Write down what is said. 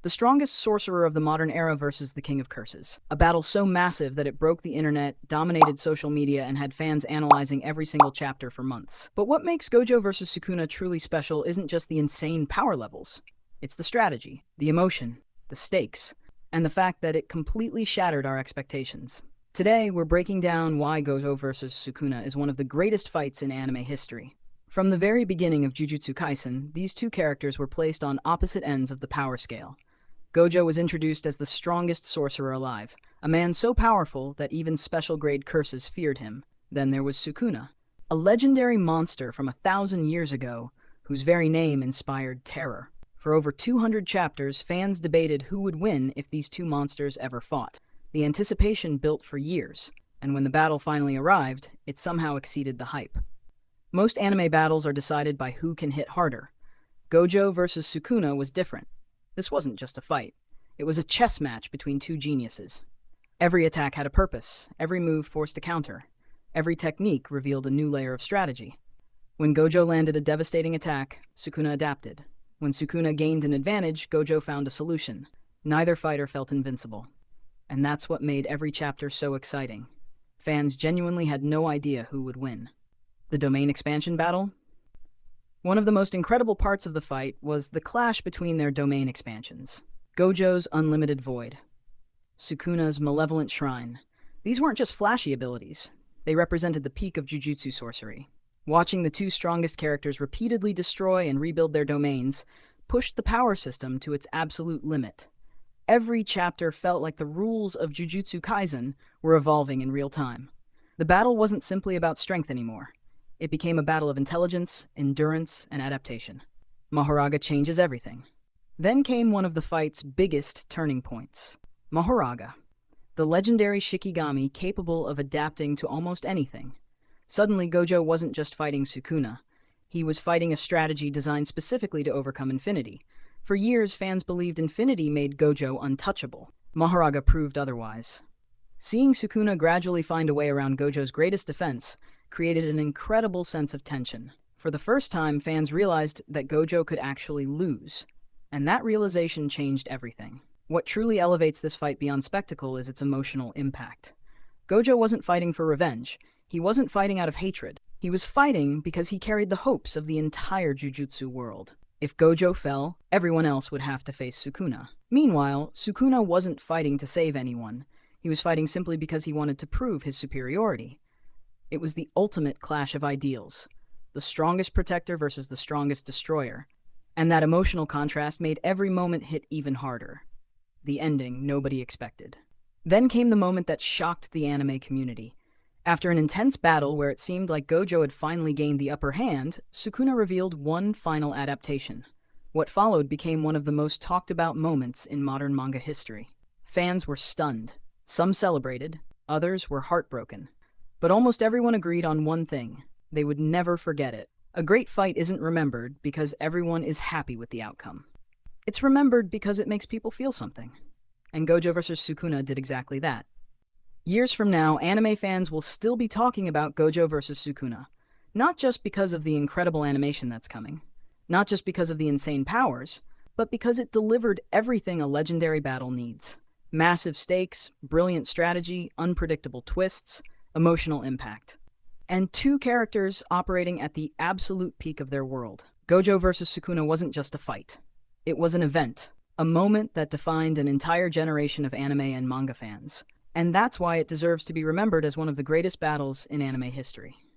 The strongest sorcerer of the modern era versus the king of curses. A battle so massive that it broke the internet, dominated social media, and had fans analyzing every single chapter for months. But what makes Gojo versus Sukuna truly special isn't just the insane power levels. It's the strategy, the emotion, the stakes, and the fact that it completely shattered our expectations. Today, we're breaking down why Gojo versus Sukuna is one of the greatest fights in anime history. From the very beginning of Jujutsu Kaisen, these two characters were placed on opposite ends of the power scale. Gojo was introduced as the strongest sorcerer alive, a man so powerful that even special-grade curses feared him. Then there was Sukuna, a legendary monster from 1,000 years ago, whose very name inspired terror. For over 200 chapters, fans debated who would win if these two monsters ever fought. The anticipation built for years, and when the battle finally arrived, it somehow exceeded the hype. Most anime battles are decided by who can hit harder. Gojo versus Sukuna was different. This wasn't just a fight. It was a chess match between two geniuses. Every attack had a purpose, every move forced a counter. Every technique revealed a new layer of strategy. When Gojo landed a devastating attack, Sukuna adapted. When Sukuna gained an advantage, Gojo found a solution. Neither fighter felt invincible. And that's what made every chapter so exciting. Fans genuinely had no idea who would win. The domain expansion battle? One of the most incredible parts of the fight was the clash between their domain expansions. Gojo's unlimited void, Sukuna's malevolent shrine. These weren't just flashy abilities. They represented the peak of Jujutsu sorcery. Watching the two strongest characters repeatedly destroy and rebuild their domains pushed the power system to its absolute limit. Every chapter felt like the rules of Jujutsu Kaisen were evolving in real time. The battle wasn't simply about strength anymore. It became a battle of intelligence, endurance, and adaptation. Mahoraga changes everything. Then came one of the fight's biggest turning points. Mahoraga, the legendary Shikigami capable of adapting to almost anything. Suddenly, Gojo wasn't just fighting Sukuna. He was fighting a strategy designed specifically to overcome infinity. For years, fans believed infinity made Gojo untouchable. Mahoraga proved otherwise. Seeing Sukuna gradually find a way around Gojo's greatest defense created an incredible sense of tension. For the first time, fans realized that Gojo could actually lose, and that realization changed everything. What truly elevates this fight beyond spectacle is its emotional impact. Gojo wasn't fighting for revenge. He wasn't fighting out of hatred. He was fighting because he carried the hopes of the entire Jujutsu world. If Gojo fell, everyone else would have to face Sukuna. Meanwhile, Sukuna wasn't fighting to save anyone. He was fighting simply because he wanted to prove his superiority. It was the ultimate clash of ideals, the strongest protector versus the strongest destroyer. And that emotional contrast made every moment hit even harder. The ending nobody expected. Then came the moment that shocked the anime community. After an intense battle where it seemed like Gojo had finally gained the upper hand, Sukuna revealed one final adaptation. What followed became one of the most talked about moments in modern manga history. Fans were stunned. Some celebrated, others were heartbroken. But almost everyone agreed on one thing: they would never forget it. A great fight isn't remembered because everyone is happy with the outcome. It's remembered because it makes people feel something. And Gojo vs. Sukuna did exactly that. Years from now, anime fans will still be talking about Gojo vs. Sukuna. Not just because of the incredible animation that's coming, not just because of the insane powers, but because it delivered everything a legendary battle needs. Massive stakes, brilliant strategy, unpredictable twists, emotional impact. And two characters operating at the absolute peak of their world. Gojo vs. Sukuna wasn't just a fight. It was an event, a moment that defined an entire generation of anime and manga fans. And that's why it deserves to be remembered as one of the greatest battles in anime history.